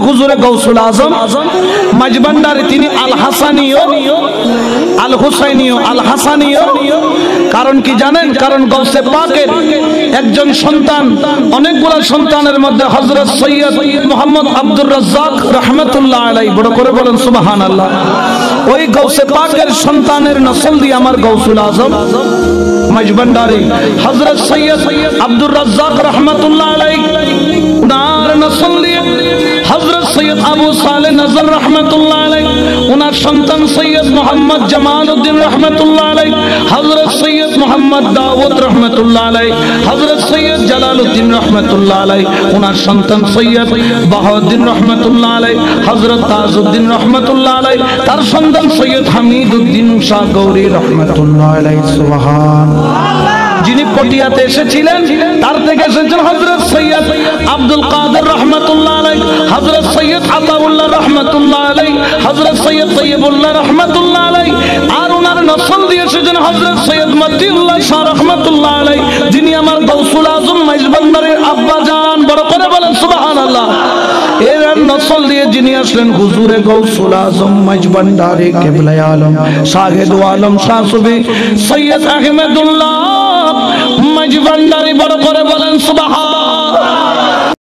হুজুরে গাউসুল আজম মাঝভান্ডারী, তিনি আল হাসানীয়, আল হুসাইনীয়, আল হাসানীয়। কারণ কি জানেন? কারণ গাউসে পাকের একজন সন্তান, অনেকগুলো সন্তানের মধ্যে হযরত সৈয়দ মুহাম্মদ আব্দুর রাজ্জাক রাহমাতুল্লাহ আলাইহি, বড় করে বলেন সুবহানাল্লাহ। ওই গাউসে পাকের সন্তানের নসল দিয়ে আমার গাউসুল আজম মাঝভান্ডারী হযরত সৈয়দ আব্দুর রাজ্জাক রাহমাতুল্লাহ আলাইহি, উনার নসল দিয়ে হযরত সৈয়দ আবু সালেহ নজর রাহমাতুল্লাহ আলাইহি, উনার সন্তান সৈয়দ মুহাম্মদ জামালউদ্দিন রাহমাতুল্লাহ আলাইহি, হযরত সৈয়দ মুহাম্মদ দাউদ রাহমাতুল্লাহ আলাইহি, হযরত সৈয়দ জালালউদ্দিন রাহমাতুল্লাহ আলাইহি, উনার সন্তান সৈয়দ বাহাউদ্দিন রাহমাতুল্লাহ আলাইহি, হযরত তাজউদ্দিন রাহমাতুল্লাহ আলাইহি, তার সন্তান সৈয়দ হামিদউদ্দিন শাহ গৌরী রাহমাতুল্লাহ আলাইহি। সুবহানাল্লাহ। যিনি পটিয়াতে এসেছিলেন তার থেকে এসেছেন হযরত সৈয়দ আব্দুল কাদের রাহমাতুল্লাহ আলাইহি, হযরত সৈয়দ আতাউল্লাহ রাহমাতুল্লাহ আলাইহি, হযরত সৈয়দ তৈয়বুল্লাহ রাহমাতুল্লাহ আলাইহি। আর ওনার নসল দিয়ে এসেছেন হযরত সৈয়দ মতিউল্লাহ শাহ রাহমাতুল্লাহ আলাইহি, যিনি আমার গাউসুল আজম মাইজভান্ডারীর আব্বা জান, বড় করে বলেন সুবহানাল্লাহ। এর নসল দিয়ে যিনি আসলেন হুজুরে গাউসুল আজম মাইজভান্ডারী কিবলায়ে আলম শাহেদ আলম শাহ সুফি সৈয়দ আহমেদুল্লাহ মাইজভান্ডারী, বড় করে বলেন সুবহানাল্লাহ।